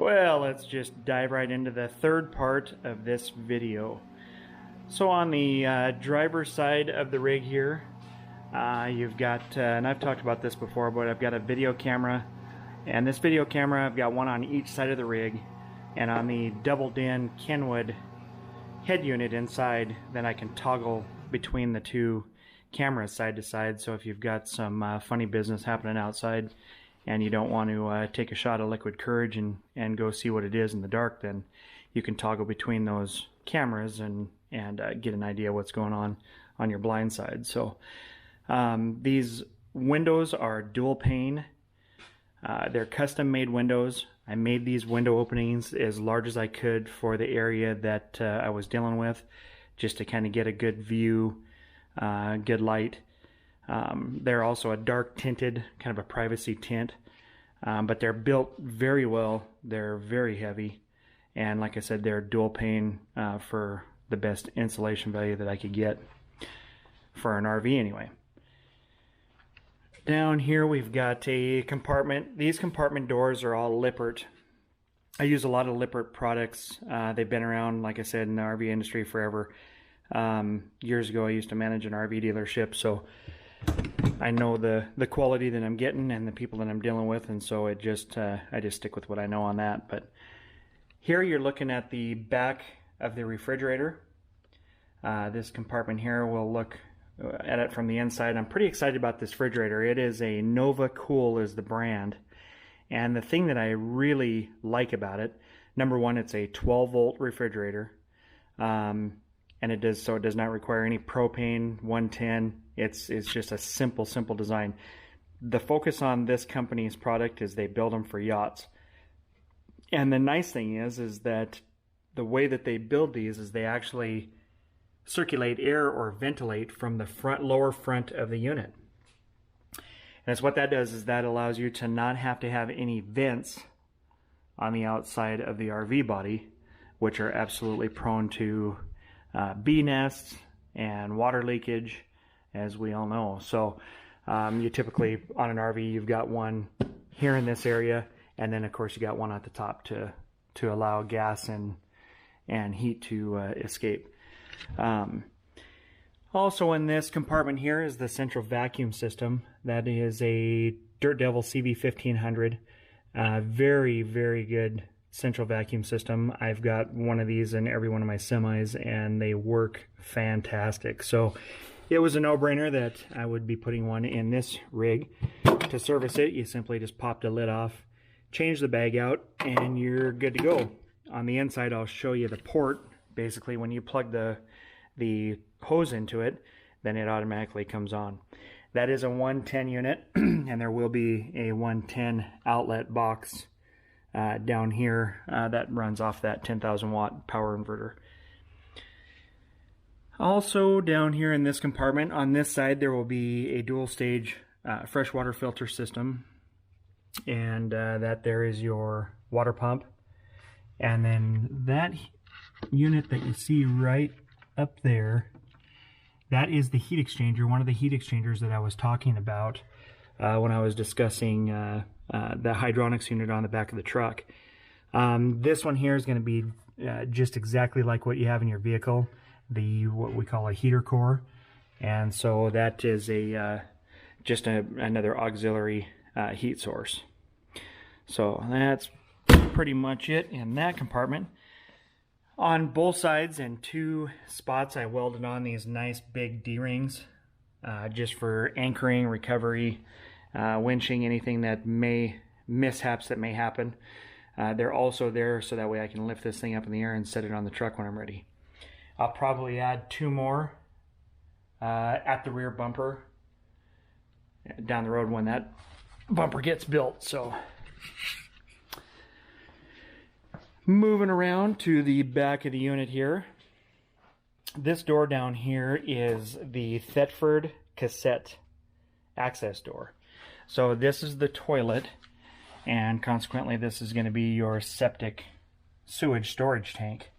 Well, let's just dive right into the third part of this video. So on the driver's side of the rig here, you've got, and I've talked about this before, but I've got a video camera. And this video camera, I've got one on each side of the rig. And on the double-din Kenwood head unit inside, then I can toggle between the two cameras side to side. So if you've got some funny business happening outside and you don't want to take a shot of liquid courage and go see what it is in the dark, then you can toggle between those cameras and get an idea what's going on your blind side. So these windows are dual pane. They're custom made windows. I made these window openings as large as I could for the area that I was dealing with, just to kind of get a good view, good light. They're also a dark tinted, kind of a privacy tint, but they're built very well. They're very heavy, and like I said, they're dual pane for the best insulation value that I could get for an RV anyway. Down here we've got a compartment. These compartment doors are all Lippert. I use a lot of Lippert products. They've been around, like I said, in the RV industry forever. Years ago I used to manage an RV dealership, so I know the quality that I'm getting and the people that I'm dealing with, and so I just stick with what I know on that. But here you're looking at the back of the refrigerator. This compartment here will look at it from the inside. I'm pretty excited about this refrigerator. It is a Nova Cool is the brand, and the thing that I really like about it, number one, it's a 12-volt refrigerator, and it does not require any propane, 110. It's just a simple design. The focus on this company's product is they build them for yachts, and the nice thing is that the way that they build these is they actually circulate air or ventilate from the lower front of the unit. And it's what that does is that allows you to not have to have any vents on the outside of the RV body, which are absolutely prone to bee nests and water leakage, as we all know. So you typically, on an RV, you've got one here in this area, and then of course you got one at the top to allow gas and heat to escape. Also in this compartment here is the central vacuum system. That is a Dirt Devil CV1500. Very, very good central vacuum system. I've got one of these in every one of my semis, and they work fantastic. So it was a no-brainer that I would be putting one in this rig. To service it, you simply just pop the lid off, change the bag out, and you're good to go. On the inside, I'll show you the port. Basically, when you plug the hose into it, then it automatically comes on. That is a 110 unit, and there will be a 110 outlet box down here that runs off that 10,000 watt power inverter. Also down here in this compartment, on this side, there will be a dual stage freshwater filter system, and that there is your water pump. And then that unit that you see right up there, that is the heat exchanger, one of the heat exchangers that I was talking about when I was discussing the hydronics unit on the back of the truck. This one here is going to be just exactly like what you have in your vehicle, what we call a heater core, and so that is just another auxiliary heat source. So that's pretty much it in that compartment. On both sides and two spots, I welded on these nice big D-rings just for anchoring, recovery, winching, anything that mishaps that may happen. They're also there so that way I can lift this thing up in the air and set it on the truck when I'm ready. I'll probably add two more at the rear bumper down the road when that bumper gets built. So moving around to the back of the unit here, this door down here is the Thetford cassette access door. So this is the toilet, and consequently this is going to be your septic sewage storage tank.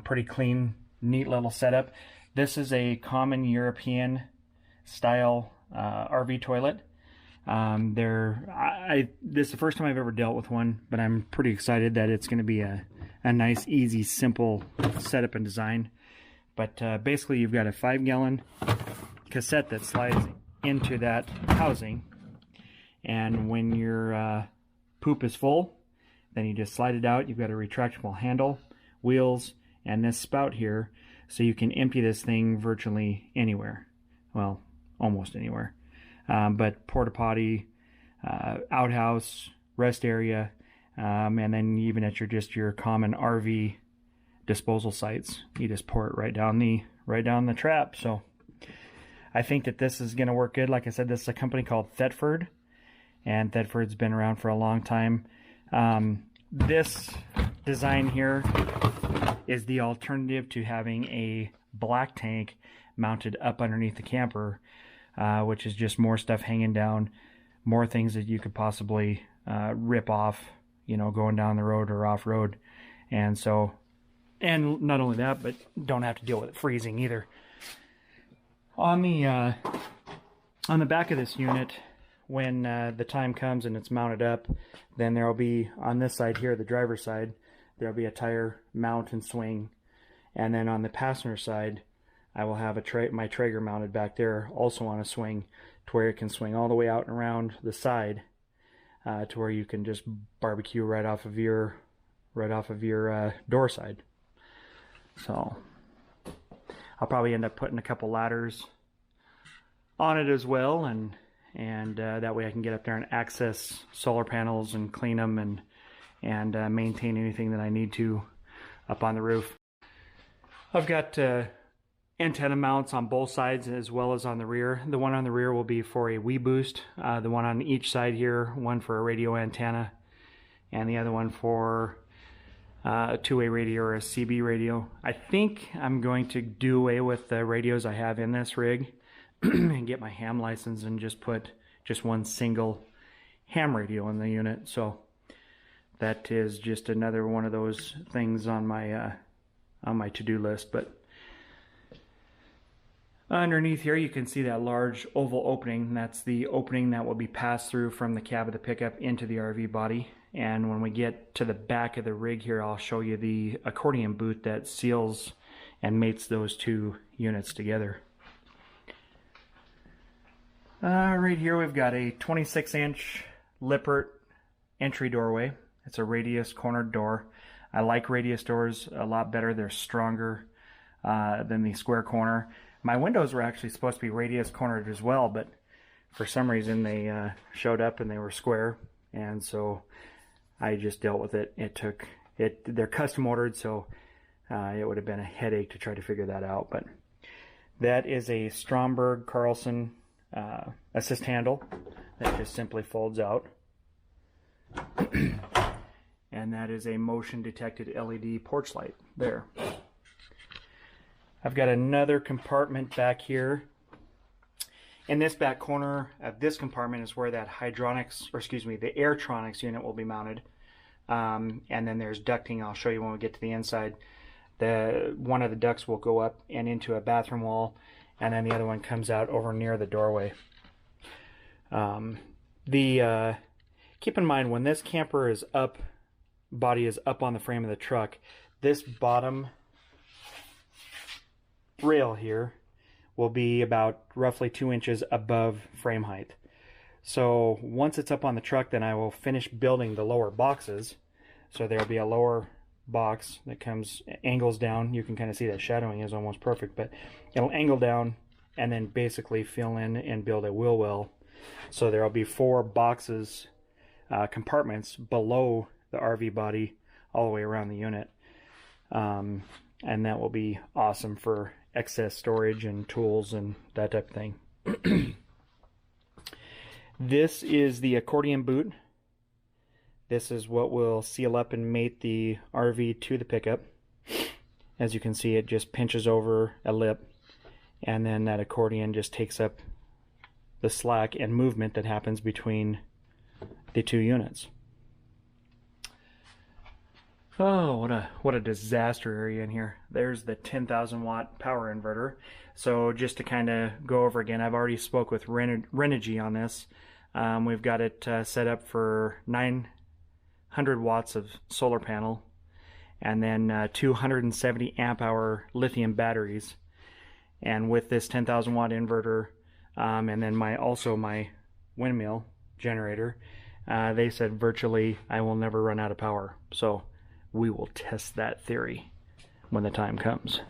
Pretty clean, neat little setup. This is a common European style RV toilet. This is the first time I've ever dealt with one, but I'm pretty excited that it's going to be a nice, easy, simple setup and design. But basically, you've got a 5-gallon cassette that slides into that housing, and when your poop is full, then you just slide it out. You've got a retractable handle, wheels, and this spout here, so you can empty this thing virtually anywhere. Well, almost anywhere. But porta potty, outhouse, rest area, and then even at your common RV disposal sites, you just pour it right down the trap. So I think that this is going to work good. Like I said, this is a company called Thetford, and Thetford's been around for a long time. This design here is the alternative to having a black tank mounted up underneath the camper, which is just more stuff hanging down, more things that you could possibly rip off, going down the road or off-road. And not only that, but don't have to deal with it freezing either. On the back of this unit, when the time comes and it's mounted up, then there'll be, on this side here, the driver's side, there'll be a tire mount and swing. And then on the passenger side, I will have my Traeger mounted back there, also on a swing, to where it can swing all the way out and around the side, to where you can just barbecue right off of your door side. So I'll probably end up putting a couple ladders on it as well, and that way I can get up there and access solar panels and clean them and maintain anything that I need to up on the roof. I've got antenna mounts on both sides as well as on the rear. The one on the rear will be for a Wii Boost. The one on each side here, one for a radio antenna, and the other one for a two-way radio or a CB radio. I think I'm going to do away with the radios I have in this rig and get my ham license and just put one single ham radio in the unit. So that is just another one of those things on my to-do list. But underneath here you can see that large oval opening. That's the opening that will be passed through from the cab of the pickup into the RV body. And when we get to the back of the rig here, I'll show you the accordion boot that seals and mates those two units together. Right here we've got a 26-inch Lippert entry doorway. It's a radius cornered door. I like radius doors a lot better. They're stronger than the square corner. My windows were actually supposed to be radius cornered as well, but for some reason they showed up and they were square, and so I just dealt with it. They're custom ordered, so it would have been a headache to try to figure that out. But that is a Stromberg Carlson assist handle that just simply folds out. And that is a motion detected LED porch light there. I've got another compartment back here. In this back corner of this compartment is where that the Airtronics unit will be mounted. And then there's ducting. I'll show you when we get to the inside. One of the ducts will go up and into a bathroom wall, and then the other one comes out over near the doorway. Keep in mind, when this camper is up, body is up on the frame of the truck, this bottom rail here will be about roughly 2 inches above frame height. So once it's up on the truck, then I will finish building the lower boxes. So there'll be a lower box that angles down. You can kind of see that shadowing is almost perfect, but it'll angle down and then basically fill in and build a wheel well. So there'll be 4 boxes, compartments below the RV body all the way around the unit. And that will be awesome for excess storage and tools and that type of thing. This is the accordion boot. This is what will seal up and mate the RV to the pickup. As you can see, it just pinches over a lip, and then that accordion just takes up the slack and movement that happens between the two units. Oh, what a disaster area in here. There's the 10,000 watt power inverter. So just to kind of go over again, I've already spoke with Renogy on this. We've got it set up for 900 watts of solar panel, and then 270 amp hour lithium batteries. And with this 10,000 watt inverter, and then my windmill generator, they said virtually I will never run out of power. So we will test that theory when the time comes.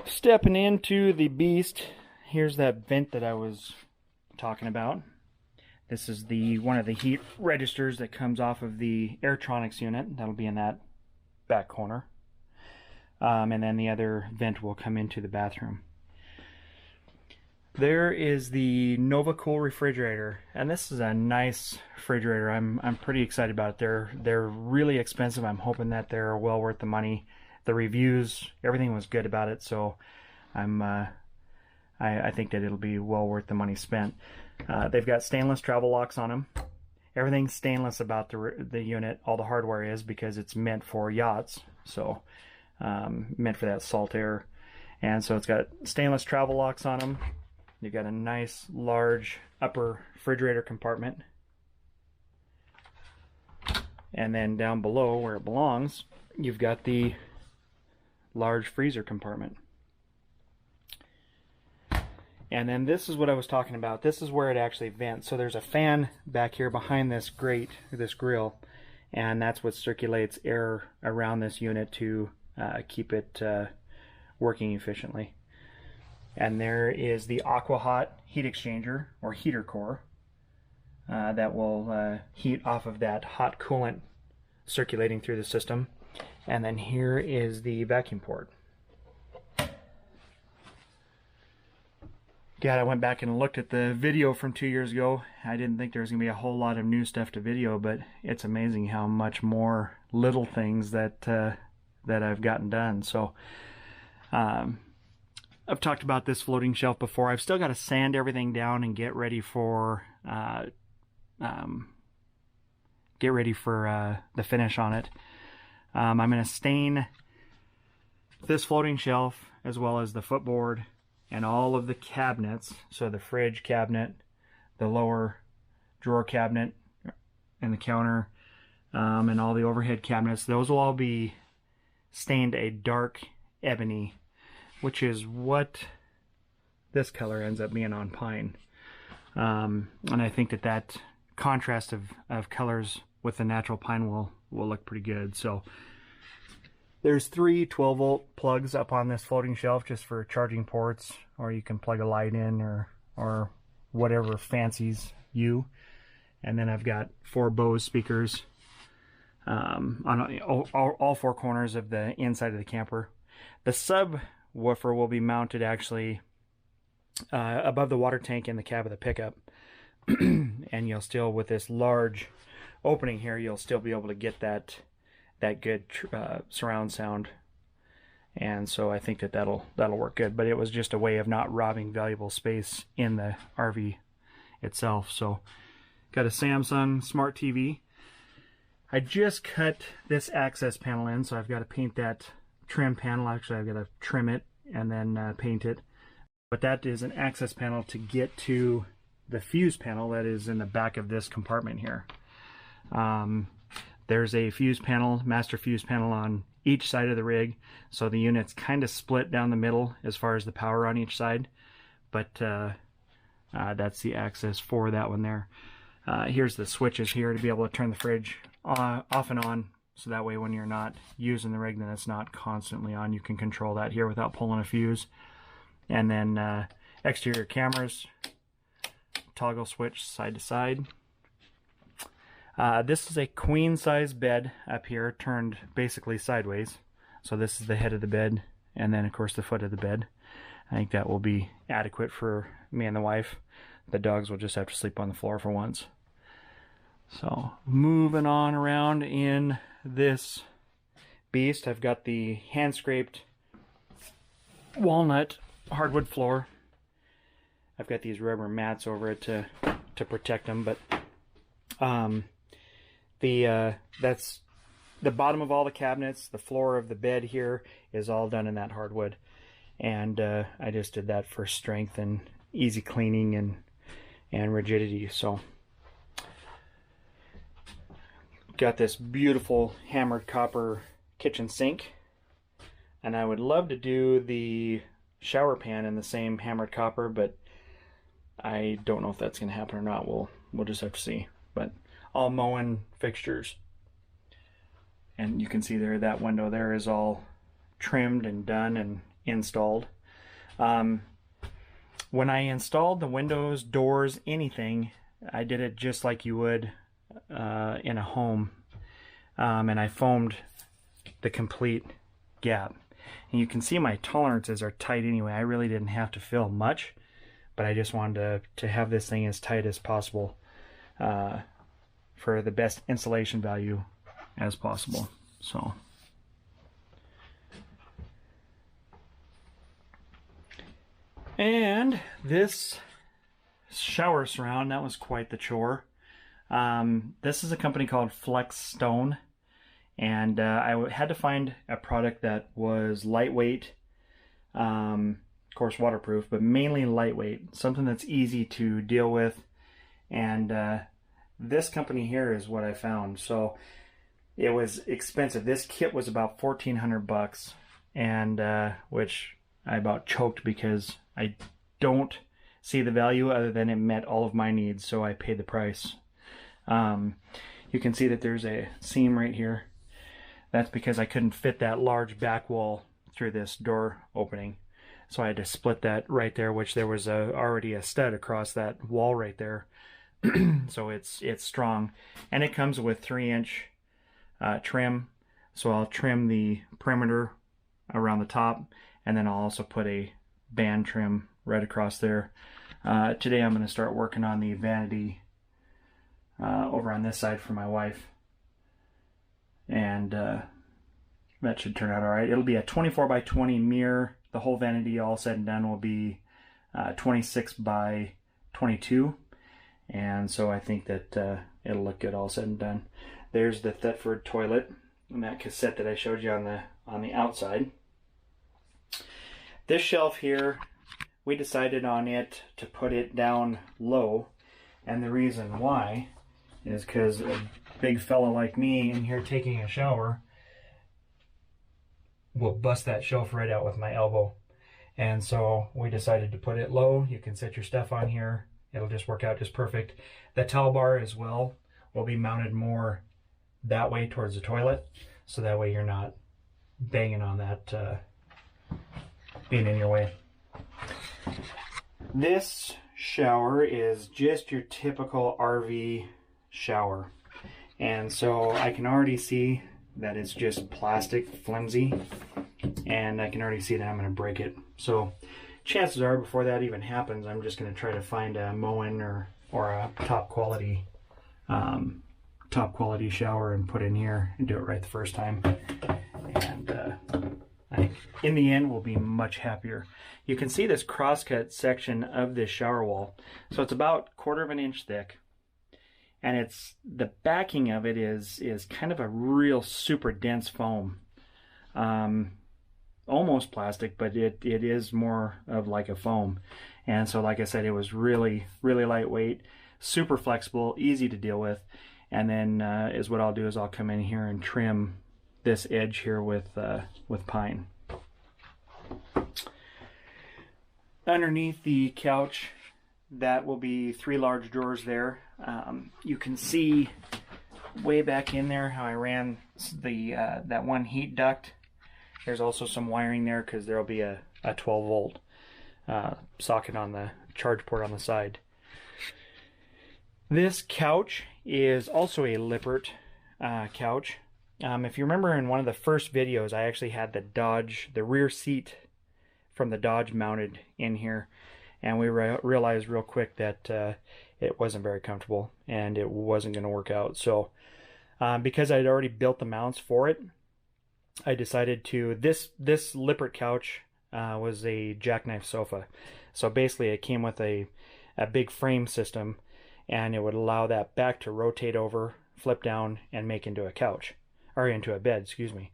Stepping into the beast, here's that vent that I was talking about. This is one of the heat registers that comes off of the Airtronics unit. That'll be in that back corner. And then the other vent will come into the bathroom. There is the NovaCool refrigerator, and this is a nice refrigerator. I'm pretty excited about it. They're really expensive. I'm hoping that they're well worth the money. The reviews, everything was good about it, so I think that it'll be well worth the money spent. They've got stainless travel locks on them. Everything's stainless about the unit. All the hardware is, because it's meant for yachts, so meant for that salt air. And so it's got stainless travel locks on them. You've got a nice large upper refrigerator compartment. And then down below, where it belongs, you've got the large freezer compartment. And then this is what I was talking about. This is where it actually vents. So there's a fan back here behind this grate, this grill, and that's what circulates air around this unit to keep it working efficiently. And there is the AquaHot heat exchanger, or heater core, that will heat off of that hot coolant circulating through the system. And then here is the vacuum port. God, I went back and looked at the video from 2 years ago. I didn't think there was going to be a whole lot of new stuff to video, but it's amazing how much more little things that I've gotten done. So I've talked about this floating shelf before. I've still got to sand everything down and get ready for the finish on it. I'm going to stain this floating shelf as well as the footboard and all of the cabinets. So the fridge cabinet, the lower drawer cabinet, and the counter, and all the overhead cabinets. Those will all be stained a dark ebony, which is what this color ends up being on pine. And I think that contrast of colors with the natural pine will look pretty good. So there's 3 12-volt plugs up on this floating shelf just for charging ports, or you can plug a light in or whatever fancies you. And then I've got 4 Bose speakers on all 4 corners of the inside of the camper. The subwoofer will be mounted actually above the water tank in the cab of the pickup. And you'll still, with this large opening here, you'll still be able to get that good surround sound. And so I think that'll work good. But it was just a way of not robbing valuable space in the RV itself. So got a Samsung Smart TV. I just cut this access panel in, so I've got to paint that trim panel. Actually, I've got to trim it and then paint it. But that is an access panel to get to the fuse panel that is in the back of this compartment here. There's a fuse panel, master fuse panel, on each side of the rig, so the unit's kind of split down the middle as far as the power on each side. But that's the access for that one there. Here's the switches here to be able to turn the fridge off and on, so that way when you're not using the rig, then it's not constantly on. You can control that here without pulling a fuse. And then exterior cameras, toggle switch side to side. This is a queen size bed up here, turned basically sideways. So this is the head of the bed, and then of course the foot of the bed. I think that will be adequate for me and the wife. The dogs will just have to sleep on the floor for once. So moving on around in this beast, I've got the hand scraped walnut hardwood floor. I've got these rubber mats over it to protect them, but that's the bottom of all the cabinets. The floor of the bed here is all done in that hardwood, and I just did that for strength and easy cleaning, and and rigidity. So got this beautiful hammered copper kitchen sink, and I would love to do the shower pan in the same hammered copper, but I don't know if that's going to happen or not. We'll just have to see. But all Moen fixtures, and you can see there that window there is all trimmed and done and installed. When I installed the windows, doors, anything, I did it just like you would in a home, and I foamed the complete gap. And you can see my tolerances are tight anyway. I really didn't have to fill much, but I just wanted to have this thing as tight as possible for the best insulation value as possible. So and this shower surround, that was quite the chore. This is a company called Flex Stone, and I had to find a product that was lightweight, of course waterproof, but mainly lightweight, something that's easy to deal with. And this company here is what I found. So it was expensive. This kit was about $1,400, and which I about choked because I don't see the value other than it met all of my needs, so I paid the price. You can see that there's a seam right here. That's because I couldn't fit that large back wall through this door opening, so I had to split that right there, which there was already a stud across that wall right there. So it's strong, and it comes with 3-inch trim, so I'll trim the perimeter around the top, and then I'll also put a band trim right across there. Today I'm going to start working on the vanity over on this side for my wife, and that should turn out all right. It'll be a 24 by 20 mirror. The whole vanity all said and done will be 26 by 22, and so I think that it'll look good all said and done. There's the Thetford toilet and that cassette that I showed you on the outside. This shelf here, we decided on it to put it down low, and the reason why is because a big fella like me in here taking a shower will bust that shelf right out with my elbow. And so we decided to put it low. You can set your stuff on here. It'll just work out just perfect. The towel bar as well will be mounted more that way towards the toilet, so that way you're not banging on that being in your way. This shower is just your typical RV shower, and so I can already see that it's just plastic, flimsy, and I can already see that I'm going to break it. So chances are, before that even happens, I'm just going to try to find a Moen or a top quality shower and put in here and do it right the first time. And in the end, we'll be much happier. You can see this crosscut section of this shower wall. So it's about 1/4 inch thick, and it's the backing of it is kind of a real super dense foam, almost plastic, but it is more of like a foam. And so, like I said, it was really lightweight, super flexible, easy to deal with. And then is what I'll do is I'll come in here and trim this edge here with pine. Underneath the couch, that will be 3 large drawers there. You can see way back in there how I ran the that one heat duct. There's also some wiring there because there'll be a 12 volt socket on the charge port on the side. This couch is also a Lippert couch. If you remember in one of the first videos, I actually had the rear seat from the Dodge mounted in here, and we realized real quick that it wasn't very comfortable and it wasn't going to work out. So because I'd already built the mounts for it, I decided to, this Lippert couch was a jackknife sofa. So basically it came with a big frame system, and it would allow that back to rotate over, flip down, and make into a couch, or into a bed, excuse me.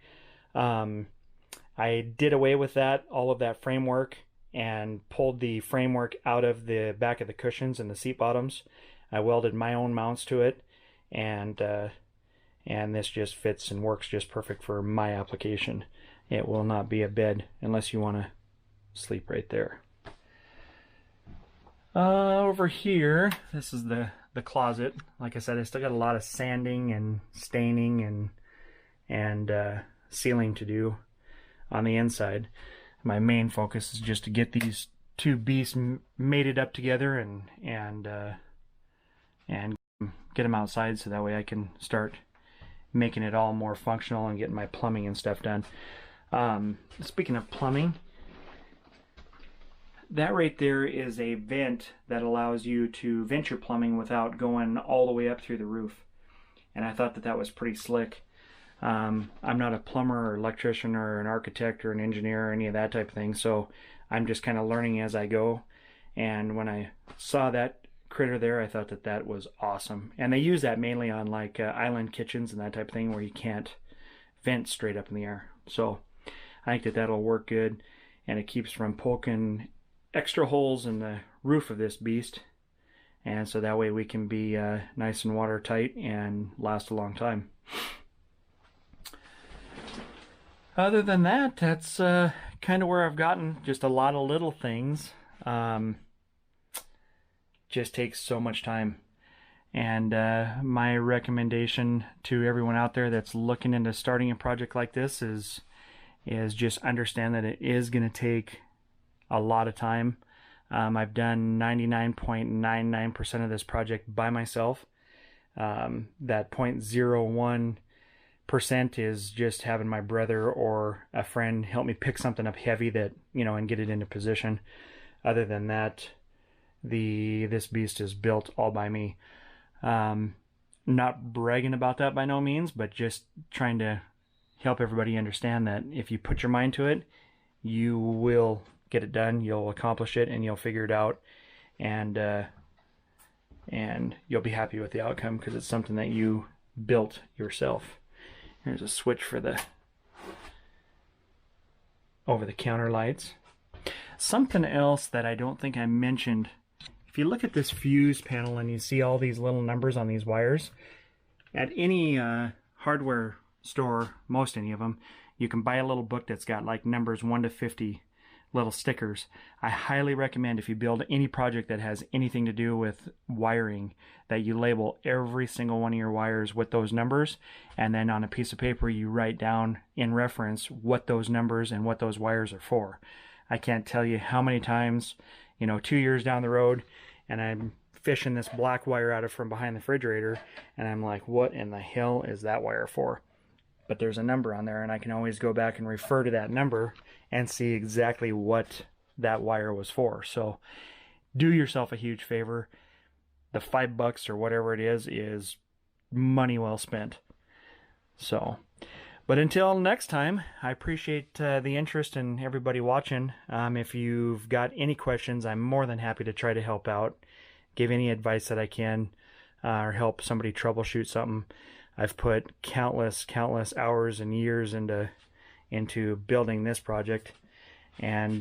I did away with that, all of that framework, and pulled the framework out of the back of the cushions and the seat bottoms. I welded my own mounts to it, and this just fits and works just perfect for my application. It will not be a bed unless you want to sleep right there. Over here, this is the closet. Like I said, I still got a lot of sanding and staining and sealing to do on the inside. My main focus is just to get these two beasts mated up together and get them outside, so that way I can start making it all more functional and getting my plumbing and stuff done. Speaking of plumbing, that right there is a vent that allows you to vent your plumbing without going all the way up through the roof. And I thought that that was pretty slick. I'm not a plumber or electrician or an architect or an engineer or any of that type of thing, so I'm just kind of learning as I go. And when I saw that critter there, I thought that that was awesome. And they use that mainly on like island kitchens and that type of thing where you can't vent straight up in the air. So I think that that'll work good, and it keeps from poking extra holes in the roof of this beast, and so that way we can be nice and watertight and last a long time. Other than that, that's kind of where I've gotten. Just a lot of little things. Just takes so much time. And my recommendation to everyone out there that's looking into starting a project like this is just understand that it is going to take a lot of time. I've done 99.99% of this project by myself. That 0.01% is just having my brother or a friend help me pick something up heavy that, and get it into position. Other than that, this beast is built all by me. Not bragging about that by no means, but just trying to help everybody understand that if you put your mind to it, you will get it done, you'll accomplish it, and you'll figure it out, and you'll be happy with the outcome because it's something that you built yourself. Here's a switch for the over-the-counter lights. Something else that I don't think I mentioned, if you look at this fuse panel and you see all these little numbers on these wires, at any hardware store, most any of them, you can buy a little book that's got like numbers 1 to 50 little stickers. I highly recommend, if you build any project that has anything to do with wiring, that you label every single one of your wires with those numbers, and then on a piece of paper you write down in reference what those numbers and what those wires are for. I can't tell you how many times, 2 years down the road, and I'm fishing this black wire out of from behind the refrigerator, and I'm like, what in the hell is that wire for? But there's a number on there, and I can always go back and refer to that number and see exactly what that wire was for. So do yourself a huge favor. The $5 or whatever it is money well spent. So, but until next time, I appreciate the interest in everybody watching. If you've got any questions, I'm more than happy to try to help out, give any advice that I can, or help somebody troubleshoot something. I've put countless hours and years into building this project, and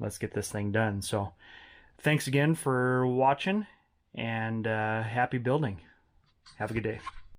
let's get this thing done. So thanks again for watching, and happy building. Have a good day.